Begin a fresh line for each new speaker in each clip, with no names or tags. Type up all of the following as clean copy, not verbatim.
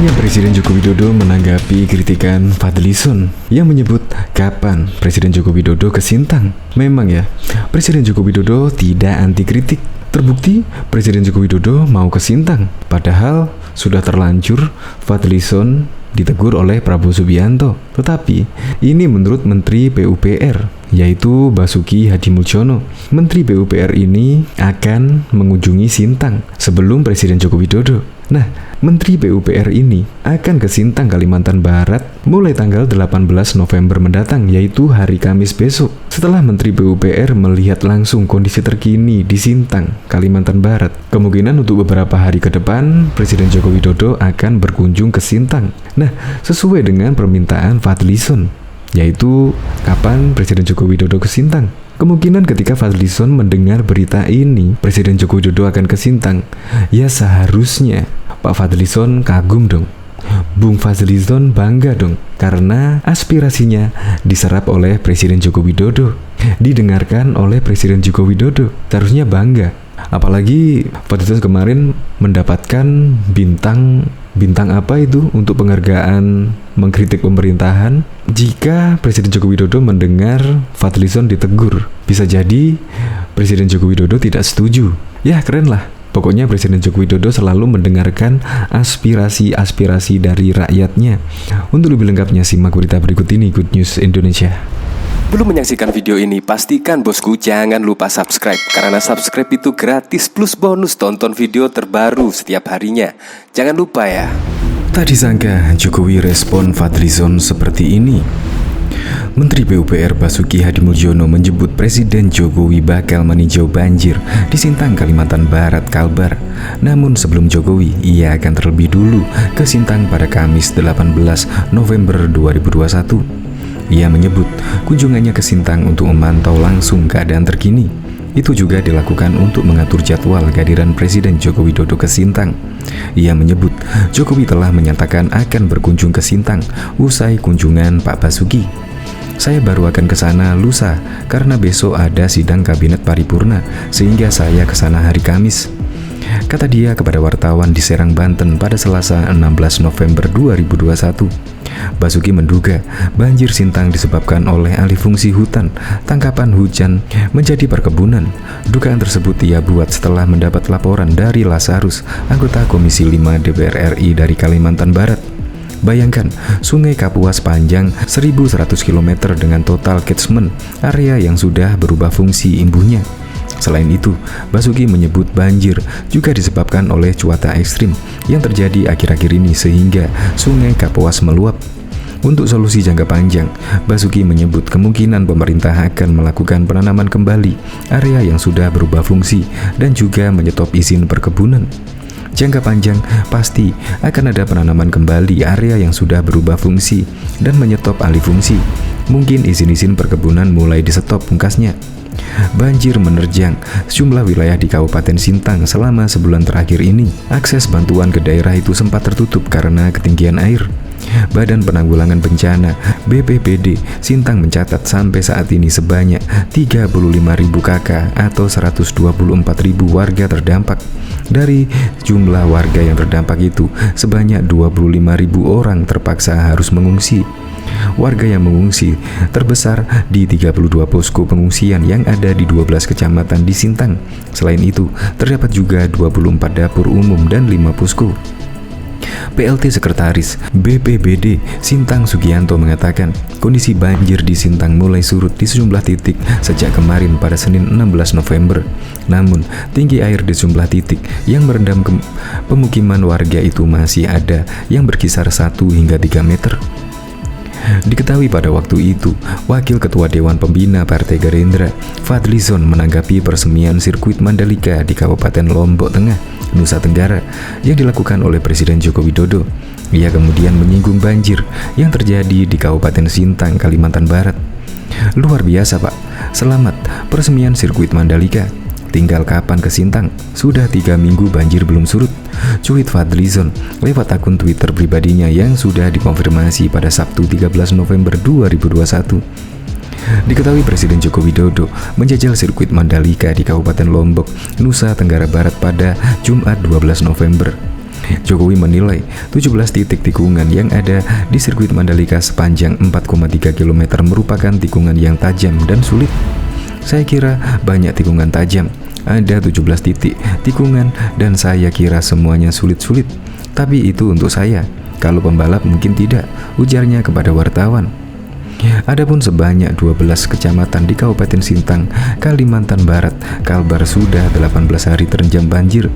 Tanya Presiden Joko Widodo menanggapi kritikan Fadlizon yang menyebut kapan Presiden Joko Widodo ke Sintang. Memang ya, Presiden Joko Widodo tidak anti kritik. Terbukti Presiden Joko Widodo mau ke Sintang, padahal sudah terlanjur Fadlizon ditegur oleh Prabowo Subianto. Tetapi ini menurut Menteri PUPR, yaitu Basuki Hadimuljono. Menteri PUPR ini akan mengunjungi Sintang sebelum Presiden Joko Widodo. Nah, Menteri PUPR ini akan ke Sintang, Kalimantan Barat mulai tanggal 18 November mendatang, yaitu hari Kamis besok. Setelah Menteri PUPR melihat langsung kondisi terkini di Sintang, Kalimantan Barat, kemungkinan untuk beberapa hari ke depan Presiden Joko Widodo akan berkunjung ke Sintang. Nah, sesuai dengan permintaan Fadlizon, yaitu kapan Presiden Joko Widodo ke Sintang. Kemungkinan ketika Fadlizon mendengar berita ini, Presiden Joko Widodo akan ke Sintang, ya seharusnya Pak Fadlizon kagum dong. Bung Fadlizon bangga dong, karena aspirasinya diserap oleh Presiden Joko Widodo, didengarkan oleh Presiden Joko Widodo. Seharusnya bangga. Apalagi Fadlizon kemarin mendapatkan bintang apa itu untuk penghargaan mengkritik pemerintahan. Jika Presiden Joko Widodo mendengar Fadlizon ditegur, bisa jadi Presiden Joko Widodo tidak setuju. Ya keren lah. Pokoknya Presiden Joko Widodo selalu mendengarkan aspirasi-aspirasi dari rakyatnya. Untuk lebih lengkapnya simak berita berikut ini, Good News Indonesia.
Belum menyaksikan video ini, pastikan bosku jangan lupa subscribe, karena subscribe itu gratis plus bonus tonton video terbaru setiap harinya. Jangan lupa ya.
Tak disangka Jokowi respon Fadlizon seperti ini. Menteri PUPR Basuki Hadimuljono menyebut Presiden Jokowi bakal meninjau banjir di Sintang, Kalimantan Barat, Kalbar. Namun sebelum Jokowi, ia akan terlebih dulu ke Sintang pada Kamis 18 November 2021. Ia menyebut kunjungannya ke Sintang untuk memantau langsung keadaan terkini. Itu juga dilakukan untuk mengatur jadwal kehadiran Presiden Joko Widodo ke Sintang. Ia menyebut Jokowi telah menyatakan akan berkunjung ke Sintang usai kunjungan Pak Basuki. Saya baru akan ke sana lusa karena besok ada sidang kabinet paripurna, sehingga saya ke sana hari Kamis, kata dia kepada wartawan di Serang, Banten pada Selasa 16 November 2021. Basuki menduga banjir Sintang disebabkan oleh alih fungsi hutan, tangkapan hujan menjadi perkebunan. Dugaan tersebut ia buat setelah mendapat laporan dari Lazarus, anggota Komisi 5 DPR RI dari Kalimantan Barat. Bayangkan, Sungai Kapuas panjang 1.100 km dengan total catchment area yang sudah berubah fungsi imbuhnya. Selain itu, Basuki menyebut banjir juga disebabkan oleh cuaca ekstrim yang terjadi akhir-akhir ini sehingga Sungai Kapuas meluap. Untuk solusi jangka panjang, Basuki menyebut kemungkinan pemerintah akan melakukan penanaman kembali area yang sudah berubah fungsi dan juga menyetop izin perkebunan. Jangka panjang pasti akan ada penanaman kembali area yang sudah berubah fungsi dan menyetop alih fungsi. Mungkin izin-izin perkebunan mulai disetop, pungkasnya. Banjir menerjang sejumlah wilayah di Kabupaten Sintang selama sebulan terakhir ini. Akses bantuan ke daerah itu sempat tertutup karena ketinggian air. Badan Penanggulangan Bencana BPBD Sintang mencatat sampai saat ini sebanyak 35.000 KK atau 124.000 warga terdampak. Dari jumlah warga yang terdampak itu, sebanyak 25.000 orang terpaksa harus mengungsi. Warga yang mengungsi terbesar di 32 posko pengungsian yang ada di 12 kecamatan di Sintang. Selain itu, terdapat juga 24 dapur umum dan 5 posko. PLT Sekretaris BPBD Sintang Sugianto mengatakan kondisi banjir di Sintang mulai surut di sejumlah titik sejak kemarin pada Senin 16 November. Namun, tinggi air di sejumlah titik yang merendam pemukiman warga itu masih ada yang berkisar 1 hingga 3 meter. Diketahui pada waktu itu, Wakil Ketua Dewan Pembina Partai Gerindra, Fadlizon, menanggapi peresmian sirkuit Mandalika di Kabupaten Lombok Tengah, Nusa Tenggara, yang dilakukan oleh Presiden Joko Widodo. Ia kemudian menyinggung banjir yang terjadi di Kabupaten Sintang, Kalimantan Barat. Luar biasa, Pak. Selamat peresmian sirkuit Mandalika. Tinggal kapan ke Sintang? Sudah 3 minggu banjir belum surut, cuit Fadlizon lewat akun Twitter pribadinya yang sudah dikonfirmasi pada Sabtu 13 November 2021. Diketahui Presiden Joko Widodo menjajal sirkuit Mandalika di Kabupaten Lombok, Nusa Tenggara Barat pada Jumat 12 November. Jokowi menilai 17 titik tikungan yang ada di sirkuit Mandalika sepanjang 4,3 km merupakan tikungan yang tajam dan sulit. Saya kira banyak tikungan tajam, ada 17 titik tikungan dan saya kira semuanya sulit-sulit. Tapi itu untuk saya, kalau pembalap mungkin tidak, ujarnya kepada wartawan. Adapun sebanyak 12 kecamatan di Kabupaten Sintang, Kalimantan Barat, Kalbar sudah 18 hari terendam banjir.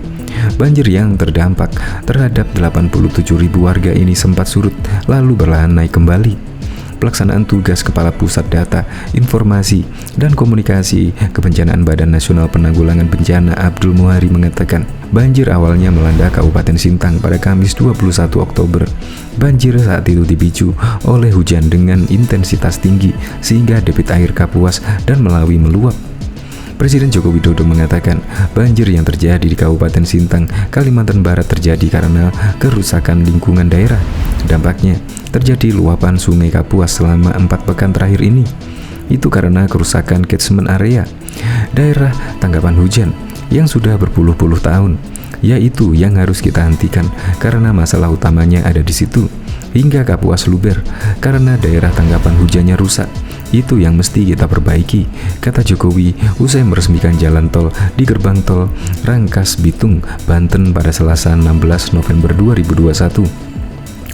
Banjir yang terdampak terhadap 87.000 warga ini sempat surut lalu perlahan naik kembali. Pelaksanaan tugas Kepala Pusat Data, Informasi, dan Komunikasi Kebencanaan Badan Nasional Penanggulangan Bencana Abdul Muhari mengatakan, banjir awalnya melanda Kabupaten Sintang pada Kamis 21 Oktober. Banjir saat itu dipicu oleh hujan dengan intensitas tinggi sehingga debit air Kapuas dan Melawi meluap. Presiden Joko Widodo mengatakan banjir yang terjadi di Kabupaten Sintang, Kalimantan Barat terjadi karena kerusakan lingkungan daerah. Dampaknya terjadi luapan Sungai Kapuas selama 4 pekan terakhir ini. Itu karena kerusakan catchment area, daerah tanggapan hujan yang sudah berpuluh-puluh tahun, yaitu yang harus kita hentikan karena masalah utamanya ada di situ. Hingga Kapuas luber karena daerah tanggapan hujannya rusak. Itu yang mesti kita perbaiki, kata Jokowi usai meresmikan jalan tol di gerbang tol Rangkas Bitung, Banten pada Selasa 16 November 2021.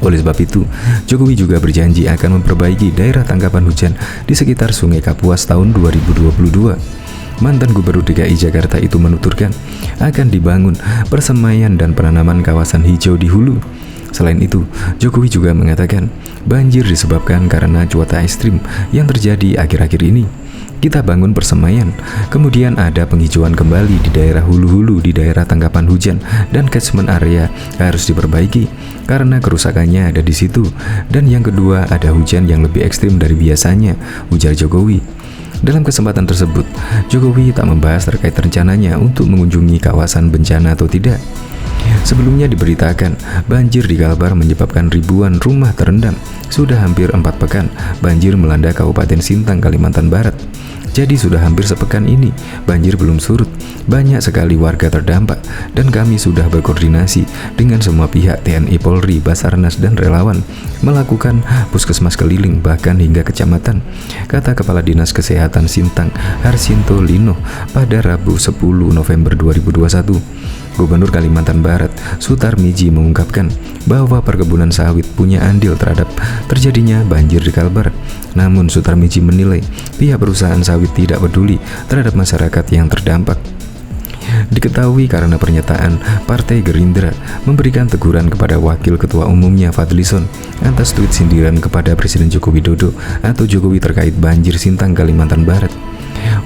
Oleh sebab itu, Jokowi juga berjanji akan memperbaiki daerah tanggapan hujan di sekitar Sungai Kapuas tahun 2022. Mantan Gubernur DKI Jakarta itu menuturkan akan dibangun persemaian dan penanaman kawasan hijau di hulu. Selain itu, Jokowi juga mengatakan banjir disebabkan karena cuaca ekstrim yang terjadi akhir-akhir ini. Kita bangun persemaian, kemudian ada penghijauan kembali di daerah hulu-hulu di daerah tanggapan hujan dan catchment area harus diperbaiki karena kerusakannya ada di situ. Dan yang kedua, ada hujan yang lebih ekstrim dari biasanya, ujar Jokowi. Dalam kesempatan tersebut, Jokowi tak membahas terkait rencananya untuk mengunjungi kawasan bencana atau tidak. Sebelumnya diberitakan, banjir di Kalbar menyebabkan ribuan rumah terendam. Sudah hampir 4 pekan, banjir melanda Kabupaten Sintang, Kalimantan Barat. Jadi sudah hampir sepekan ini, banjir belum surut. Banyak sekali warga terdampak, dan kami sudah berkoordinasi dengan semua pihak TNI, Polri, Basarnas, dan relawan, melakukan puskesmas keliling, bahkan hingga kecamatan, kata Kepala Dinas Kesehatan Sintang, Harsinto Lino, pada Rabu 10 November 2021. Gubernur Kalimantan Barat, Sutar Miji, mengungkapkan bahwa perkebunan sawit punya andil terhadap terjadinya banjir di Kalbar. Namun Sutar Miji menilai pihak perusahaan sawit tidak peduli terhadap masyarakat yang terdampak. Diketahui karena pernyataan Partai Gerindra memberikan teguran kepada Wakil Ketua Umumnya Fadlizon atas tweet sindiran kepada Presiden Joko Widodo atau Jokowi terkait banjir Sintang, Kalimantan Barat.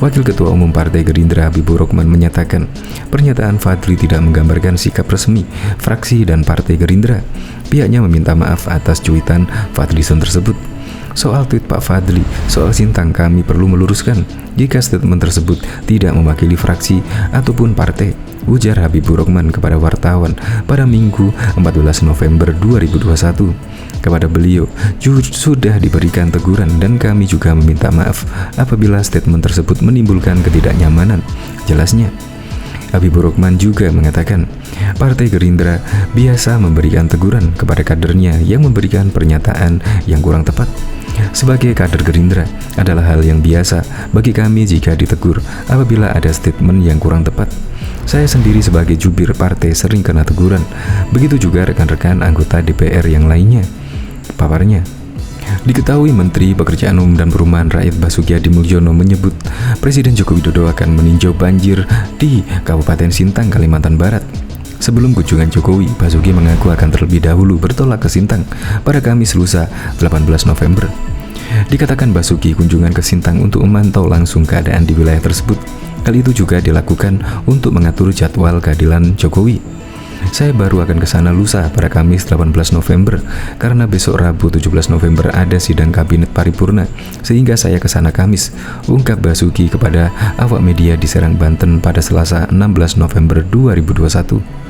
Wakil Ketua Umum Partai Gerindra Habibur Rahman menyatakan pernyataan Fadli tidak menggambarkan sikap resmi fraksi dan Partai Gerindra. Pihaknya meminta maaf atas cuitan Fadlizon tersebut. Soal tweet Pak Fadli soal Sintang, kami perlu meluruskan jika statement tersebut tidak mewakili fraksi ataupun partai, ujar Habibur Rahman kepada wartawan pada Minggu 14 November 2021. Kepada beliau sudah diberikan teguran dan kami juga meminta maaf apabila statement tersebut menimbulkan ketidaknyamanan, jelasnya. Habibur Rahman juga mengatakan Partai Gerindra biasa memberikan teguran kepada kadernya yang memberikan pernyataan yang kurang tepat. Sebagai kader Gerindra adalah hal yang biasa bagi kami jika ditegur apabila ada statement yang kurang tepat. Saya sendiri sebagai jubir partai sering kena teguran, begitu juga rekan-rekan anggota DPR yang lainnya, paparnya. Diketahui Menteri Pekerjaan Umum dan Perumahan Rakyat Basuki Hadimulyono menyebut Presiden Joko Widodo akan meninjau banjir di Kabupaten Sintang, Kalimantan Barat. Sebelum kunjungan Jokowi, Basuki mengaku akan terlebih dahulu bertolak ke Sintang pada Kamis lusa 18 November. Dikatakan Basuki kunjungan ke Sintang untuk memantau langsung keadaan di wilayah tersebut. Hal itu juga dilakukan untuk mengatur jadwal kehadiran Jokowi. Saya baru akan ke sana lusa pada Kamis 18 November karena besok Rabu 17 November ada sidang kabinet paripurna, sehingga saya ke sana Kamis, ungkap Basuki kepada awak media di Serang, Banten pada Selasa 16 November 2021.